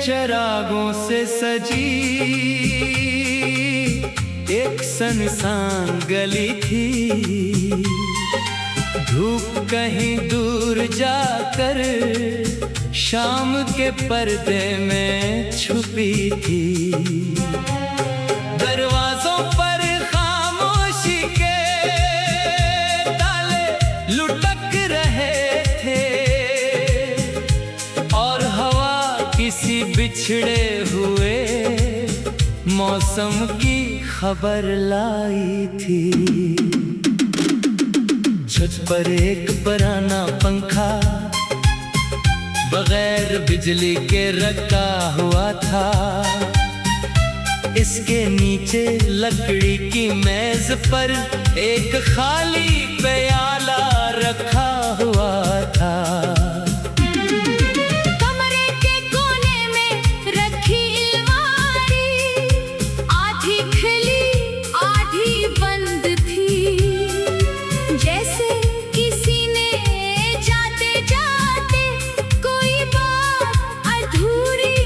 चरागों से सजी एक सुनसान गली थी। धूप कहीं दूर जाकर शाम के पर्दे में छुपी थी। दरवाजों पर खामोशी के ताले लुढ़क रहे थे और हवा किसी बिछड़े हुए मौसम की खबर लाई थी। छत पर एक पुराना पंखा बगैर बिजली के रखा हुआ था। इसके नीचे लकड़ी की मेज पर एक खाली प्याला रखा हुआ था। कमरे के कोने में रखी अलमारी आधी खुली आधी बंद थी। जैसे किसी ने जाते जाते कोई बात अधूरी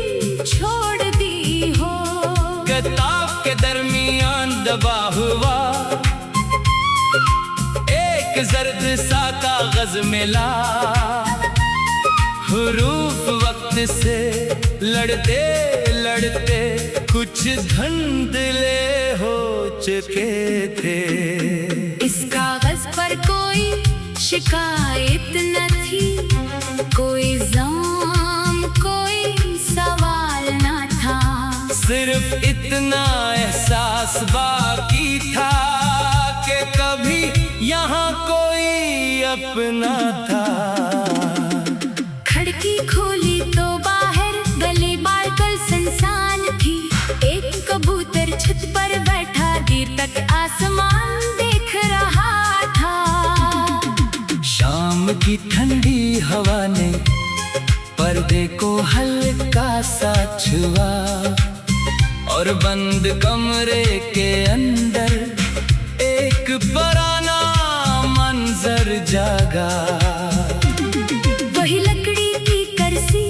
छोड़ दी हो। किताब के दरमियान दबा हुआ एक जर्द सा कागज मिला। हुरूफ वक्त से लड़ते लड़ते कुछ धुंधले हो चुके थे। इस कागज पर कोई शिकायत न थी, कोई इल्जाम कोई सवाल न था। सिर्फ इतना एहसास बाकी था कि कभी यहाँ कोई अपना था। खिड़की खोली तो बाहर गली बालकल सुनसान थी। एक कबूतर छत पर बैठा देर तक आसमान देख रहा था। शाम की ठंडी हवा ने पर्दे को हल्का सा छुआ और बंद कमरे के अंदर एक पुराना मंजर जागा। वही लकड़ी की कुर्सी,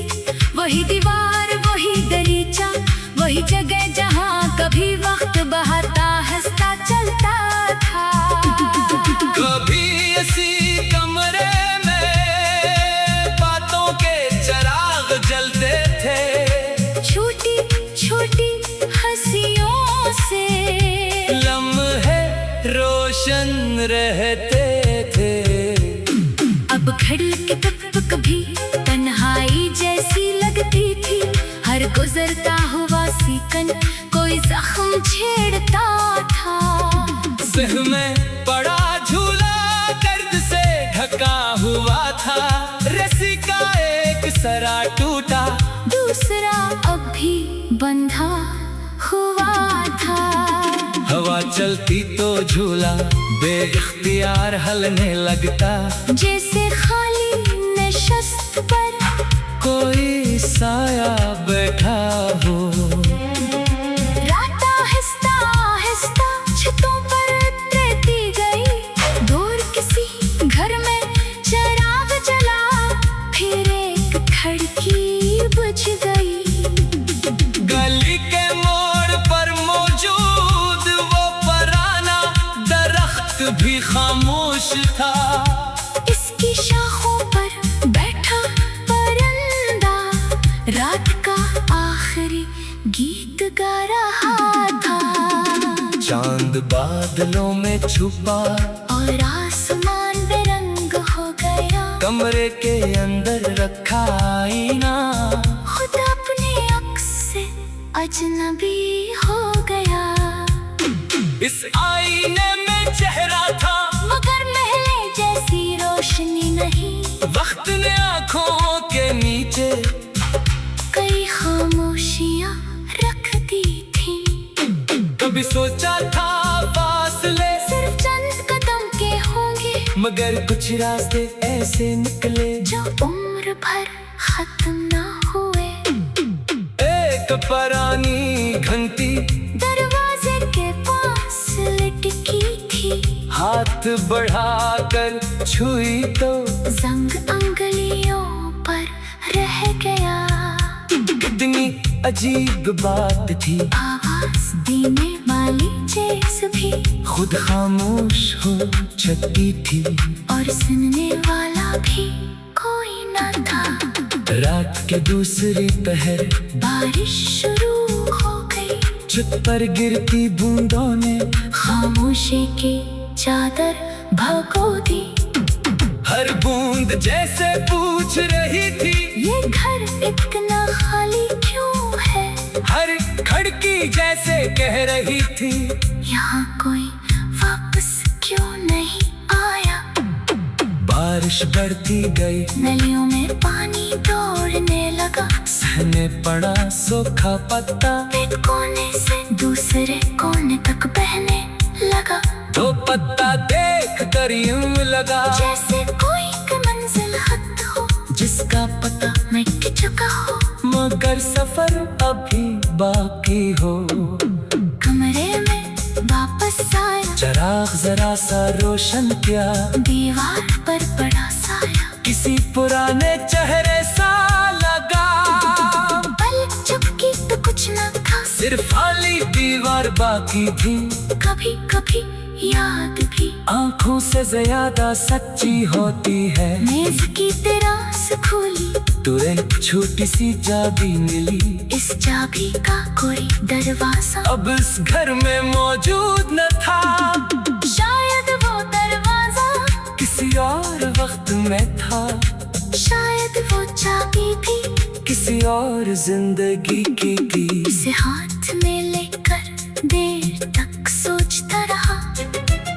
वही दीवार, वही दरीचा, वही जगह जहाँ कभी वक्त बहता हंसता चलता था। कभी इसी कमरे में बातों के चिराग जलते थे। छोटी छोटी हंसियों से लम्हे रोशन रहते थे। अब घड़ी की तक कभी तन्हाई जैसी लगती थी। हर गुजरता हुआ सीकन कोई जख्म छेड़ता था। सिर में पड़ा झूला दर्द से ढका हुआ था। रस्सी का एक सरा टूटा, दूसरा अब भी बंधा हुआ था। हवा चलती तो झूला बेइख्तियार हलने लगता। जैसे खाली नशस्त पर कोई साया बैठा हो। रात आहिस्ता आहिस्ता छतों पर उतरती गई। दूर किसी घर में चिराग जला, फिर एक खिड़की बुझ गई। गली के मोड़ पर मौजूद वो पुराना दरख्त भी खामोश था। इसकी शाखों पर बैठा परिंदा रात का आखिरी गीत गा रहा था। चांद बादलों में छुपा और आसमान बेरंग हो गया। कमरे के अंदर रखा आईना खुद अपने अक्स से अजनबी हो गया। इस आईने में चेहरा था मगर महले जैसी रोशनी नहीं। वक्त ने आंखों के नीचे कई खामोशियां रख दी थी। कभी सोचा था फासले सिर्फ चंद कदम के होंगे, मगर कुछ रास्ते ऐसे निकले जो उम्र भर खत्म ना हुए। एक पुरानी घंटी दरवाजे के पास लटकी थी। हाथ बढ़ाकर छुई तो जंग अंगुलियों पर रह गया। कितनी अजीब बात थी, आवाज देने वाली जैसे भी खुद खामोश हो चुकी थी, और सुनने वाला भी कोई न था। रात के दूसरी पहर बारिश शुरू हो गई, छत पर गिरती बूंदों ने खामोशी की चादर भगो दी। हर बूंद जैसे पूछ रही थी, ये घर इतना खाली क्यों है? हर खिड़की जैसे कह रही थी, यहाँ कोई वापस क्यों नहीं आया? बारिश बढ़ती गई, नलियों में पानी दौड़ने लगा, सहने पड़ा सूखा पत्ता, एक कोने से दूसरे कोने तक बहने लगा। तो पत्ता देख कर यूं लगा जैसे कोई की मंजिल हद हो, जिसका पता मिट चुका हो, मगर सफर अभी बाकी हो। कमरे में वापस आया, चराग जरा सा रोशन किया, दीवार पर बड़ा साया, किसी पुराने चेहरे सा लगा। पलक झपकी तो कुछ न था, सिर्फ खाली दीवार बाकी थी, कभी कभी याद भी आंखों से ज्यादा सच्ची होती है। मेज की दराज खुली, तुरंत छोटी सी चाबी मिली, इस चाबी का कोई दरवाजा अब इस घर में मौजूद न था। शायद वो दरवाजा किसी और वक्त में था, शायद वो चाबी भी किसी और जिंदगी की थी। इसे हाथ में लेकर देर तक सोचता रहा,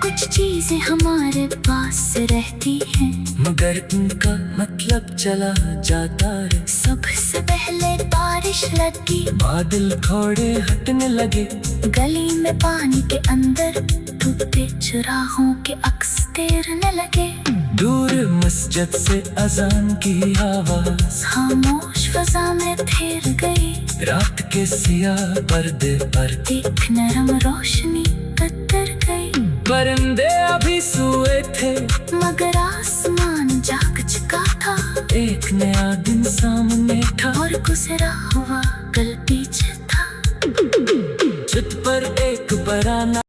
कुछ चीजें हमारे पास रहती हैं, मगर उनका मतलब चला जाता रे। सुबह से पहले बारिश लगी, बादल थोड़े हटने लगे, गली में पानी के अंदर टूटे चुराहों के अक्स तैरने लगे। दूर मस्जिद से अजान की आवाज खामोश फजा में फिर गई, रात के सियाह पर्दे पर एक नरम रोशनी उतर गई। परिंदे अभी सोए थे, मगर आसमान जाग चुका था, एक नया दिन सामने था, और गुजरा हुआ कल पीछे था। छत पर एक बराना